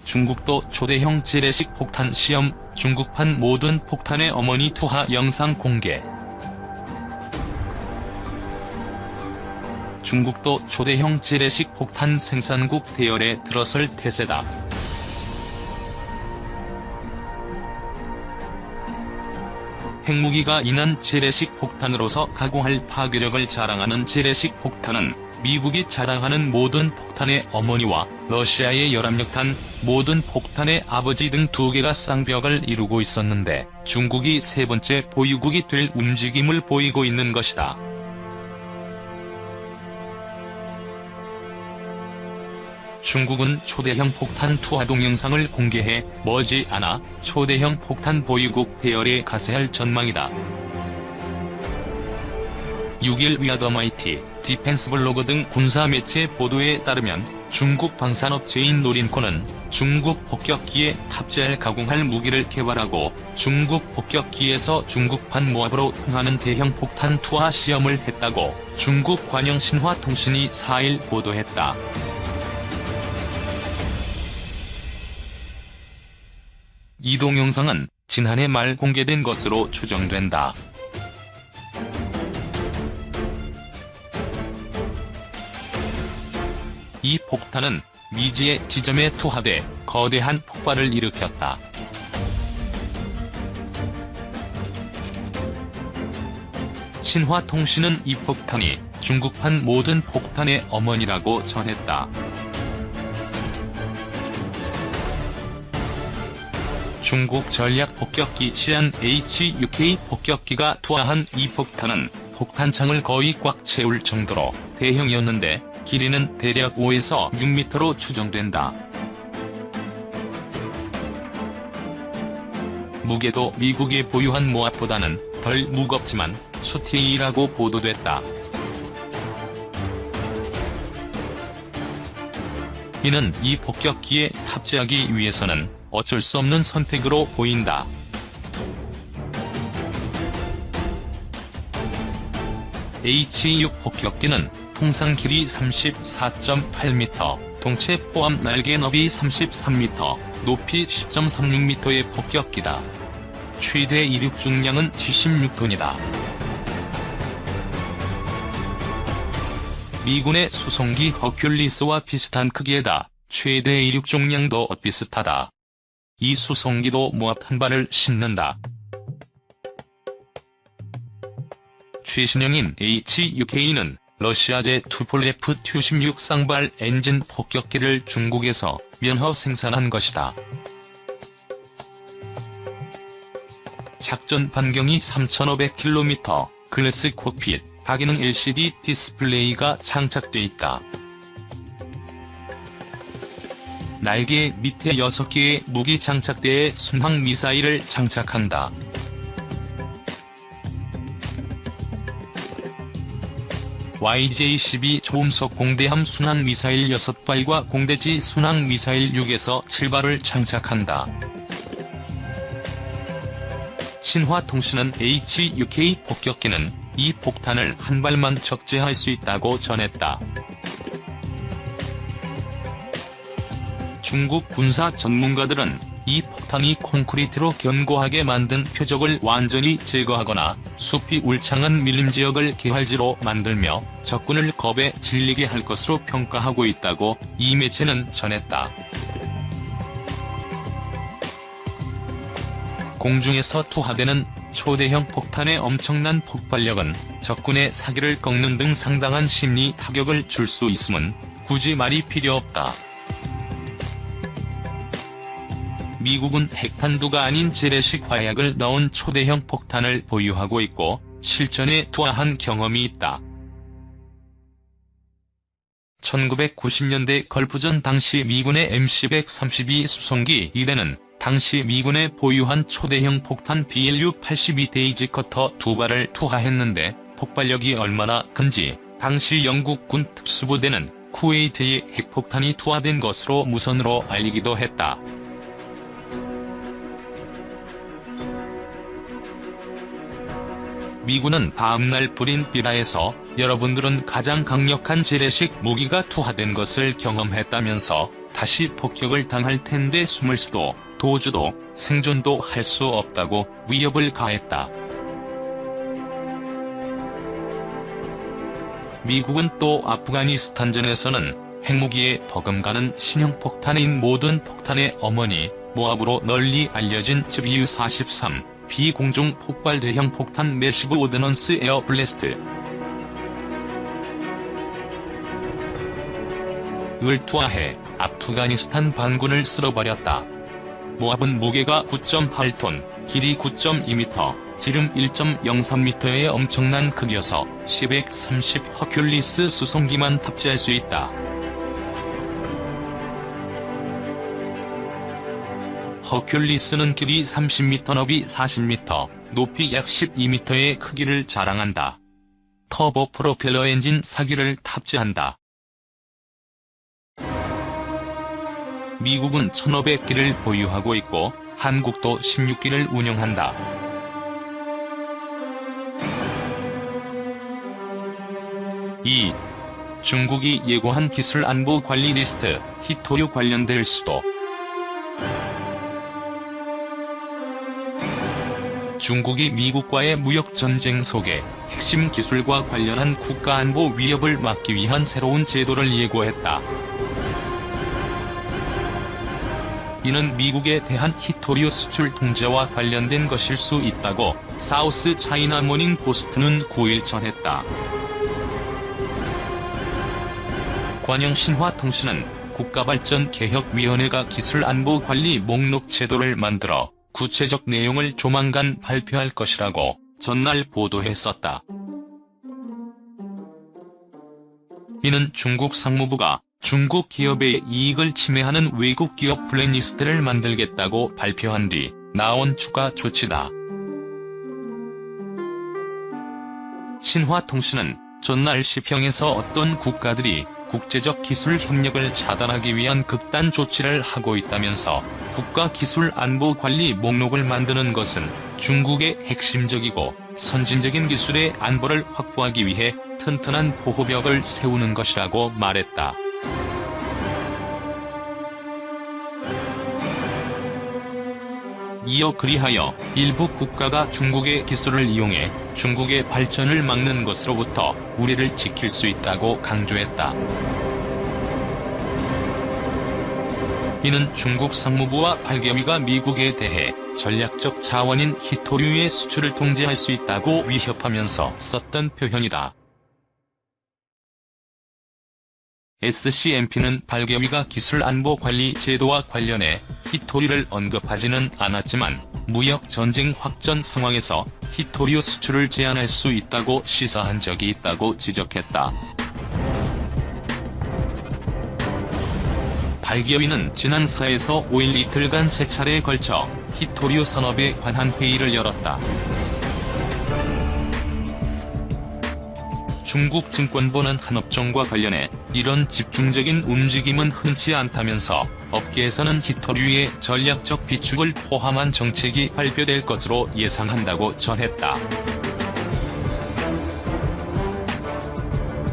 중국도 초대형 재래식 폭탄 시험, 중국판 모든 폭탄의 어머니 투하 영상 공개. 중국도 초대형 재래식 폭탄 생산국 대열에 들어설 태세다. 핵무기가 인한 재래식 폭탄으로서 가공할 파괴력을 자랑하는 재래식 폭탄은 미국이 자랑하는 모든 폭탄의 어머니와 러시아의 열압력탄, 모든 폭탄의 아버지 등 두 개가 쌍벽을 이루고 있었는데 중국이 세 번째 보유국이 될 움직임을 보이고 있는 것이다. 중국은 초대형 폭탄 투하 동영상을 공개해 머지않아 초대형 폭탄 보유국 대열에 가세할 전망이다. 6일 위아더마이티, 디펜스블로그 등 군사매체 보도에 따르면 중국 방산업체인 노린코는 중국 폭격기에 탑재할 가공할 무기를 개발하고 중국 폭격기에서 중국판 모압으로 통하는 대형 폭탄 투하 시험을 했다고 중국 관영 신화통신이 4일 보도했다. 이 동영상은 지난해 말 공개된 것으로 추정된다. 이 폭탄은 미지의 지점에 투하돼 거대한 폭발을 일으켰다. 신화통신은 이 폭탄이 중국판 모든 폭탄의 어머니라고 전했다. 중국 전략 폭격기 시안 HUK 폭격기가 투하한 이 폭탄은 폭탄창을 거의 꽉 채울 정도로 대형이었는데 길이는 대략 5에서 6m로 추정된다. 무게도 미국이 보유한 모압보다는 덜 무겁지만 수TA라고 보도됐다. 이는 이 폭격기에 탑재하기 위해서는 어쩔 수 없는 선택으로 보인다. H-6 폭격기는 통상 길이 34.8m, 동체 포함 날개 너비 33m, 높이 10.36m의 폭격기다. 최대 이륙 중량은 76톤이다. 미군의 수송기 허큘리스와 비슷한 크기에다 최대 이륙 중량도 비슷하다. 이 수송기도 모압 한 발을 싣는다. 최신형인 HUK는 러시아제 투폴레프 Tu-16 쌍발 엔진 폭격기를 중국에서 면허 생산한 것이다. 작전 반경이 3,500km, 글래스 콕핏, 다기능 LCD 디스플레이가 장착돼 있다. 날개 밑에 6개의 무기 장착대에 순항 미사일을 장착한다. YJ-12 초음속 공대함 순환 미사일 6발과 공대지 순항 미사일 6에서 7발을 장착한다. 신화통신은 HUK 폭격기는 이 폭탄을 한 발만 적재할 수 있다고 전했다. 중국 군사 전문가들은 이 폭탄이 콘크리트로 견고하게 만든 표적을 완전히 제거하거나 숲이 울창한 밀림지역을 개활지로 만들며 적군을 겁에 질리게 할 것으로 평가하고 있다고 이 매체는 전했다. 공중에서 투하되는 초대형 폭탄의 엄청난 폭발력은 적군의 사기를 꺾는 등 상당한 심리 타격을 줄 수 있음은 굳이 말이 필요 없다. 미국은 핵탄두가 아닌 재래식 화약을 넣은 초대형 폭탄을 보유하고 있고 실전에 투하한 경험이 있다. 1990년대 걸프전 당시 미군의 MC-132 수송기 2대는 당시 미군의 보유한 초대형 폭탄 BLU-82 데이지 커터 2발을 투하했는데 폭발력이 얼마나 큰지 당시 영국군 특수부대는 쿠웨이트에 핵폭탄이 투하된 것으로 무선으로 알리기도 했다. 미군은 다음날 브린 비라에서 여러분들은 가장 강력한 재래식 무기가 투하된 것을 경험했다면서 다시 폭격을 당할 텐데 숨을 수도, 도주도, 생존도 할 수 없다고 위협을 가했다. 미국은 또 아프가니스탄전에서는 핵무기에 버금가는 신형 폭탄인 모든 폭탄의 어머니, 모압으로 널리 알려진 ZBU-43, 비공중 폭발 대형 폭탄 매시브 오드넌스 에어 블래스트 을 투하해 아프가니스탄 반군을 쓸어버렸다. 모압은 무게가 9.8톤, 길이 9.2m, 지름 1.03m의 엄청난 크기여서 C-130 허큘리스 수송기만 탑재할 수 있다. 허큘리스는 길이 30m, 너비 40m, 높이 약 12m의 크기를 자랑한다. 터보 프로펠러 엔진 4기를 탑재한다. 미국은 1500기를 보유하고 있고 한국도 16기를 운영한다. 이 중국이 예고한 기술 안보 관리 리스트, 히토류 관련될 수도. 중국이 미국과의 무역전쟁 속에 핵심 기술과 관련한 국가안보 위협을 막기 위한 새로운 제도를 예고했다. 이는 미국에 대한 히토류 수출 통제와 관련된 것일 수 있다고 사우스 차이나 모닝 포스트는 9일 전했다. 관영신화통신은 국가발전개혁위원회가 기술안보관리 목록 제도를 만들어 구체적 내용을 조만간 발표할 것이라고 전날 보도했었다. 이는 중국 상무부가 중국 기업의 이익을 침해하는 외국 기업 블랙리스트를 만들겠다고 발표한 뒤 나온 추가 조치다. 신화통신은 전날 시평에서 어떤 국가들이 국제적 기술 협력을 차단하기 위한 극단 조치를 하고 있다면서 국가기술안보관리 목록을 만드는 것은 중국의 핵심적이고 선진적인 기술의 안보를 확보하기 위해 튼튼한 보호벽을 세우는 것이라고 말했다. 이어 그리하여 일부 국가가 중국의 기술을 이용해 중국의 발전을 막는 것으로부터 우리를 지킬 수 있다고 강조했다. 이는 중국 상무부와 발개위가 미국에 대해 전략적 자원인 히토류의 수출을 통제할 수 있다고 위협하면서 썼던 표현이다. SCMP는 발개위가 기술안보관리 제도와 관련해 히토류를 언급하지는 않았지만 무역 전쟁 확전 상황에서 히토류 수출을 제한할 수 있다고 시사한 적이 있다고 지적했다. 발개위는 지난 4에서 5일 이틀간 3차례에 걸쳐 히토류 산업에 관한 회의를 열었다. 중국 증권보는 한 업종과 관련해 이런 집중적인 움직임은 흔치 않다면서 업계에서는 히토류의 전략적 비축을 포함한 정책이 발표될 것으로 예상한다고 전했다.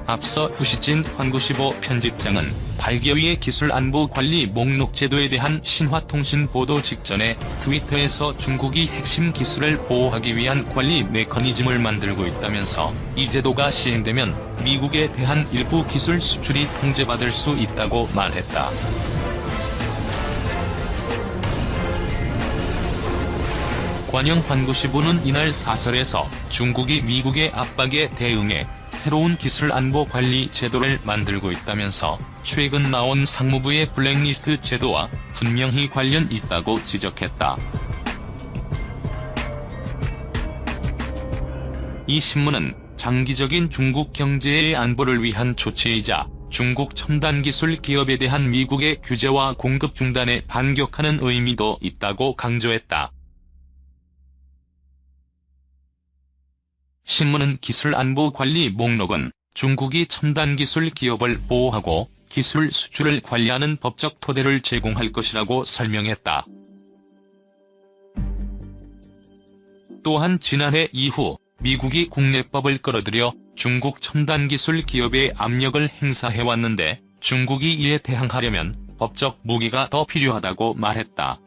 앞서 후시진 환구시보 편집장은 발개위의 기술안보관리 목록 제도에 대한 신화통신 보도 직전에 트위터에서 중국이 핵심 기술을 보호하기 위한 관리 메커니즘을 만들고 있다면서 이 제도가 시행되면 미국에 대한 일부 기술 수출이 통제받을 수 있다고 말했다. 관영 환구시보는 이날 사설에서 중국이 미국의 압박에 대응해 새로운 기술 안보 관리 제도를 만들고 있다면서 최근 나온 상무부의 블랙리스트 제도와 분명히 관련 있다고 지적했다. 이 신문은 장기적인 중국 경제의 안보를 위한 조치이자 중국 첨단 기술 기업에 대한 미국의 규제와 공급 중단에 반격하는 의미도 있다고 강조했다. 신문은 기술안보관리 목록은 중국이 첨단 기술 기업을 보호하고 기술 수출을 관리하는 법적 토대를 제공할 것이라고 설명했다. 또한 지난해 이후 미국이 국내법을 끌어들여 중국 첨단 기술 기업에 압력을 행사해왔는데 중국이 이에 대항하려면 법적 무기가 더 필요하다고 말했다.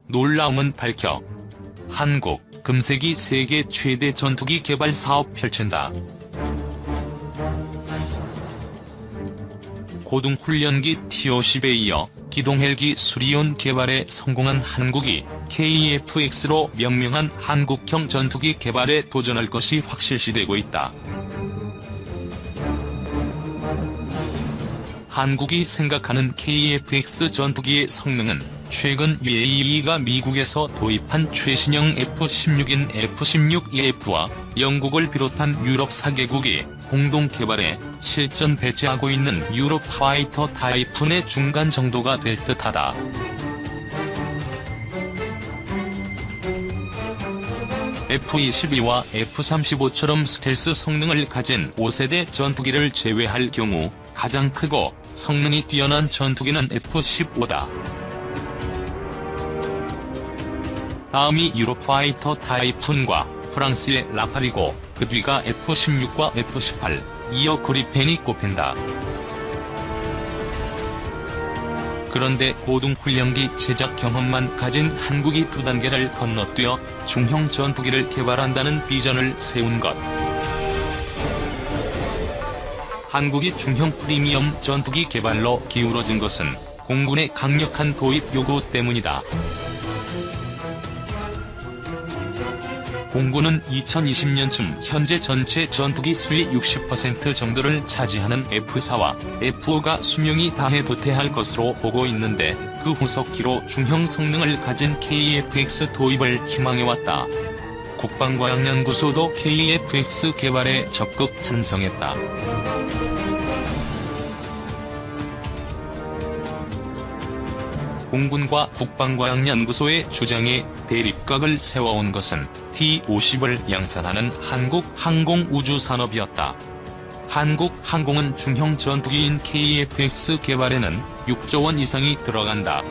놀라움은 밝혀. 한국, 금세기 세계 최대 전투기 개발 사업 펼친다. 고등훈련기 T-50에 이어 기동헬기 수리온 개발에 성공한 한국이 KF-X로 명명한 한국형 전투기 개발에 도전할 것이 확실시되고 있다. 한국이 생각하는 KF-X 전투기의 성능은 최근 UAE가 미국에서 도입한 최신형 F-16인 F-16EF와 영국을 비롯한 유럽 4개국이 공동 개발해 실전 배치하고 있는 유럽 파이터 타이푼의 중간 정도가 될 듯하다. F-22와 F-35처럼 스텔스 성능을 가진 5세대 전투기를 제외할 경우 가장 크고 성능이 뛰어난 전투기는 F-15다. 다음이 유럽 파이터 타이푼과 프랑스의 라팔이고 그 뒤가 F-16과 F-18, 이어 그리펜이 꼽힌다. 그런데 고등훈련기 제작 경험만 가진 한국이 두 단계를 건너뛰어 중형 전투기를 개발한다는 비전을 세운 것. 한국이 중형 프리미엄 전투기 개발로 기울어진 것은 공군의 강력한 도입 요구 때문이다. 공군은 2020년쯤 현재 전체 전투기 수의 60% 정도를 차지하는 F-4와 F-5가 수명이 다해 도태할 것으로 보고 있는데 그 후속기로 중형 성능을 가진 KF-X 도입을 희망해왔다. 국방과학연구소도 KF-X 개발에 적극 찬성했다. 공군과 국방과학연구소의 주장에 대립각을 세워온 것은 T-50을 양산하는 한국 항공우주산업이었다. 한국 항공은 중형 전투기인 KF-X 개발에는 6조 원 이상이 들어간다.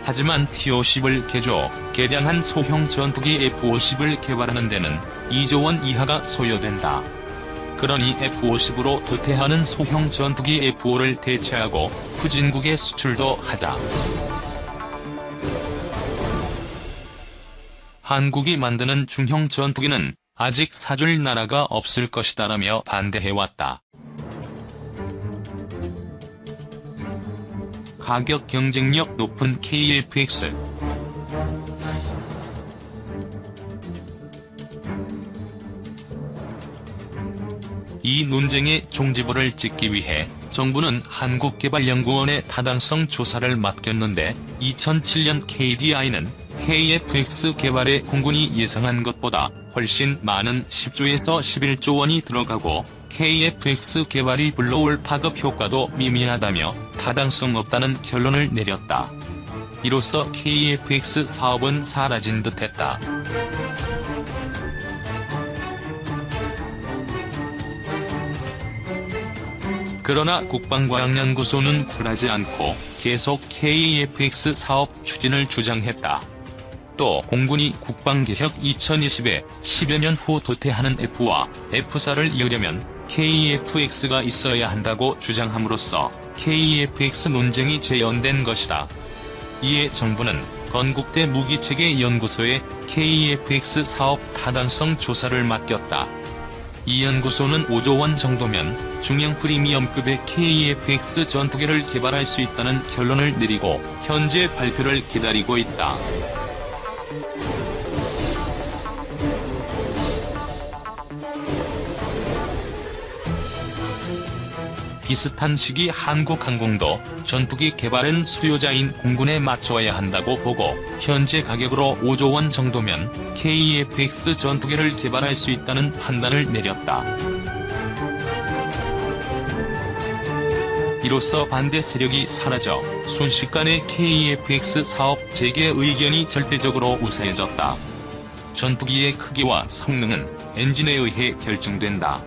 하지만 T-50을 개조, 개량한 소형 전투기 F-50을 개발하는 데는 2조 원 이하가 소요된다. 그러니 F-50으로 도태하는 소형 전투기 F-5를 대체하고 후진국에 수출도 하자. 한국이 만드는 중형 전투기는 아직 사줄 나라가 없을 것이다라며 반대해왔다. 가격 경쟁력 높은 KF-X. 이 논쟁의 종지부를 찍기 위해 정부는 한국개발연구원에 타당성 조사를 맡겼는데 2007년 KDI는 KF-X 개발에 공군이 예상한 것보다 훨씬 많은 10조에서 11조 원이 들어가고 KF-X 개발이 불러올 파급 효과도 미미하다며 타당성 없다는 결론을 내렸다. 이로써 KF-X 사업은 사라진 듯했다. 그러나 국방과학연구소는 굴하지 않고 계속 KF-X 사업 추진을 주장했다. 또 공군이 국방개혁 2020에 10여 년 후 도태하는 F와 F-4를 이으려면 KF-X가 있어야 한다고 주장함으로써 KF-X 논쟁이 재연된 것이다. 이에 정부는 건국대 무기체계연구소에 KF-X 사업 타당성 조사를 맡겼다. 이 연구소는 5조 원 정도면 중형 프리미엄급의 KF-X 전투기를 개발할 수 있다는 결론을 내리고 현재 발표를 기다리고 있다. 비슷한 시기 한국항공도 전투기 개발은 수요자인 공군에 맞춰야 한다고 보고 현재 가격으로 5조 원 정도면 KF-X 전투기를 개발할 수 있다는 판단을 내렸다. 이로써 반대 세력이 사라져 순식간에 KF-X 사업 재개 의견이 절대적으로 우세해졌다. 전투기의 크기와 성능은 엔진에 의해 결정된다.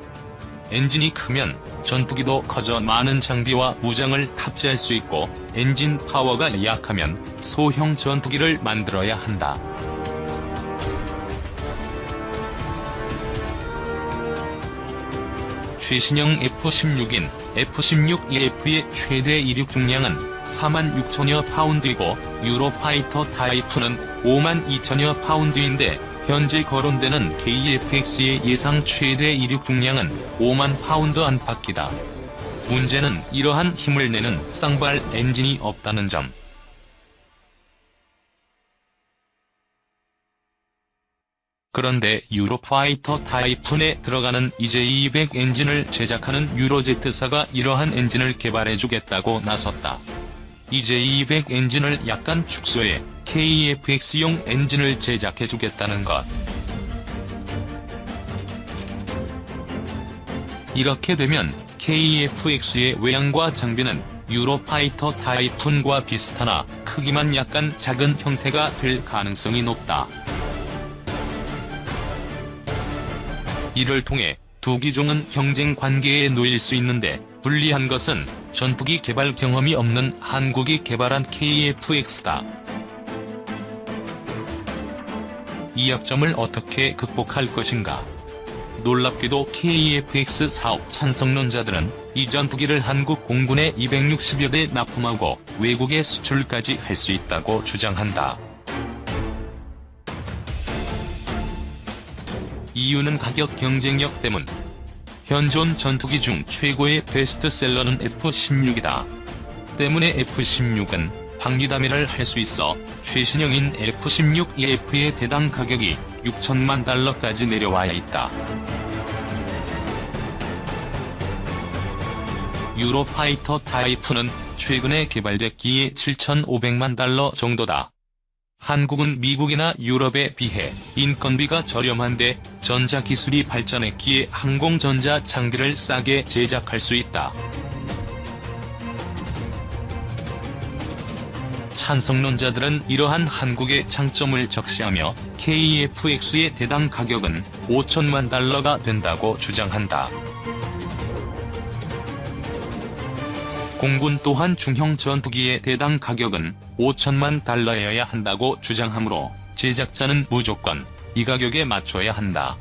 엔진이 크면 전투기도 커져 많은 장비와 무장을 탑재할 수 있고, 엔진 파워가 약하면 소형 전투기를 만들어야 한다. 최신형 F-16인 F-16EF의 최대 이륙 중량은 46,000여 파운드이고 유로파이터 타이프는 52,000여 파운드인데, 현재 거론되는 KF-X의 예상 최대 이륙 중량은 5만 파운드 안팎이다. 문제는 이러한 힘을 내는 쌍발 엔진이 없다는 점. 그런데 유로파이터 타이푼에 들어가는 EJ200 엔진을 제작하는 유로제트사가 이러한 엔진을 개발해주겠다고 나섰다. EJ200 엔진을 약간 축소해 KF-X용 엔진을 제작해주겠다는 것. 이렇게 되면 KF-X의 외양과 장비는 유로파이터 타이푼과 비슷하나 크기만 약간 작은 형태가 될 가능성이 높다. 이를 통해 두 기종은 경쟁 관계에 놓일 수 있는데, 불리한 것은 전투기 개발 경험이 없는 한국이 개발한 KF-X다. 이 약점을 어떻게 극복할 것인가? 놀랍게도 KF-X 사업 찬성론자들은 이 전투기를 한국 공군에 260여 대 납품하고 외국에 수출까지 할 수 있다고 주장한다. 이유는 가격 경쟁력 때문. 현존 전투기 중 최고의 베스트셀러는 F-16이다. 때문에 F-16은 방위담회를 할 수 있어 최신형인 F-16EF의 대당 가격이 6천만 달러까지 내려와 있다. 유로파이터 타이푼은 최근에 개발됐기에 7,500만 달러 정도다. 한국은 미국이나 유럽에 비해 인건비가 저렴한데 전자기술이 발전했기에 항공전자 장비를 싸게 제작할 수 있다. 찬성론자들은 이러한 한국의 장점을 적시하며 KF-X의 대당 가격은 5천만 달러가 된다고 주장한다. 공군 또한 중형 전투기의 대당 가격은 5천만 달러여야 한다고 주장하므로 제작자는 무조건 이 가격에 맞춰야 한다.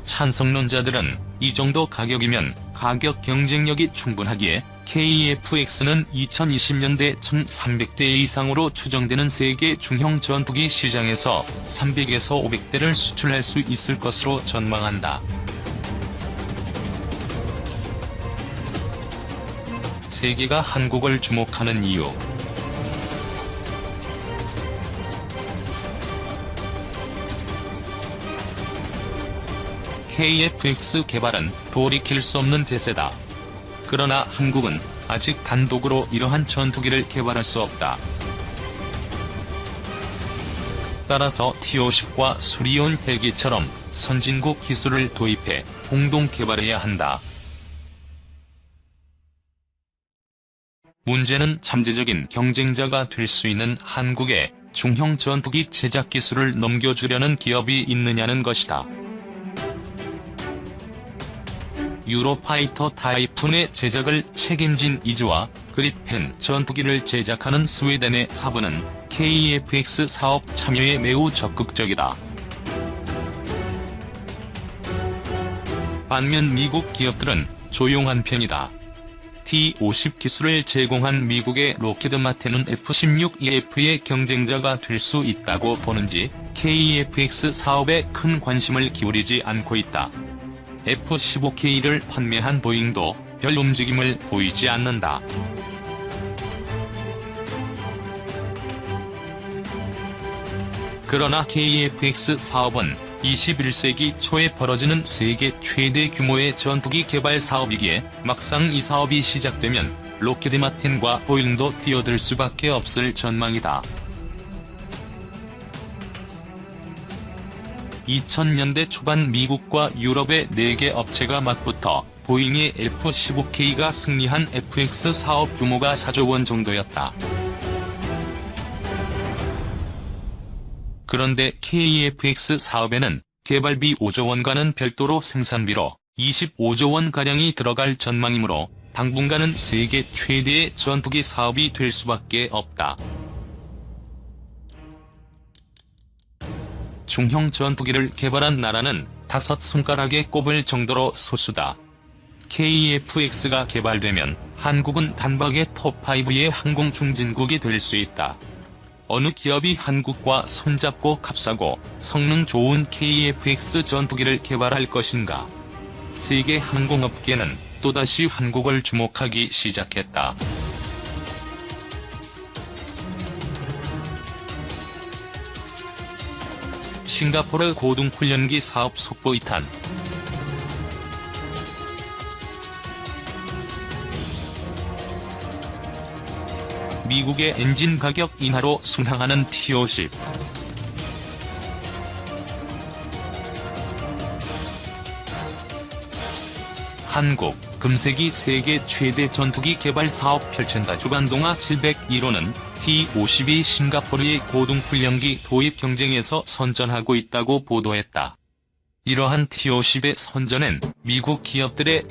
찬성론자들은 이 정도 가격이면 가격 경쟁력이 충분하기에 KF-X는 2020년대 1,300대 이상으로 추정되는 세계 중형 전투기 시장에서 300에서 500대를 수출할 수 있을 것으로 전망한다. 세계가 한국을 주목하는 이유. KF-X 개발은 돌이킬 수 없는 대세다. 그러나 한국은 아직 단독으로 이러한 전투기를 개발할 수 없다. 따라서 T-50과 수리온 헬기처럼 선진국 기술을 도입해 공동 개발해야 한다. 문제는 잠재적인 경쟁자가 될 수 있는 한국에 중형 전투기 제작 기술을 넘겨주려는 기업이 있느냐는 것이다. 유로파이터 타이푼의 제작을 책임진 이즈와 그리펜 전투기를 제작하는 스웨덴의 사브는 KF-X 사업 참여에 매우 적극적이다. 반면 미국 기업들은 조용한 편이다. T-50 기술을 제공한 미국의 로키드 마틴은 F-16EF의 경쟁자가 될 수 있다고 보는지 KF-X 사업에 큰 관심을 기울이지 않고 있다. F-15K를 판매한 보잉도 별 움직임을 보이지 않는다. 그러나 KF-X 사업은 21세기 초에 벌어지는 세계 최대 규모의 전투기 개발 사업이기에 막상 이 사업이 시작되면 로키드 마틴과 보잉도 뛰어들 수밖에 없을 전망이다. 2000년대 초반 미국과 유럽의 4개 업체가 맞붙어 보잉의 F-15K가 승리한 FX 사업 규모가 4조 원 정도였다. 그런데 KF-X 사업에는 개발비 5조 원과는 별도로 생산비로 25조 원가량이 들어갈 전망이므로 당분간은 세계 최대의 전투기 사업이 될 수밖에 없다. 중형 전투기를 개발한 나라는 5손가락에 꼽을 정도로 소수다. KF-X가 개발되면 한국은 단박에 톱5의 항공 중진국이 될 수 있다. 어느 기업이 한국과 손잡고 값싸고 성능 좋은 KF-X 전투기를 개발할 것인가? 세계 항공업계는 또다시 한국을 주목하기 시작했다. 싱가포르 고등훈련기 사업 속보 이탄. 미국의 엔진 가격 인하로 순항하는 T-50. 한국, 금세기 세계 최대 전투기 개발 사업 펼친다. 주간동아 701호는 T-50이 싱가포르의 고등훈련기 도입 경쟁에서 선전하고 있다고 보도했다. 이러한 T-50의 선전엔 미국 기업들의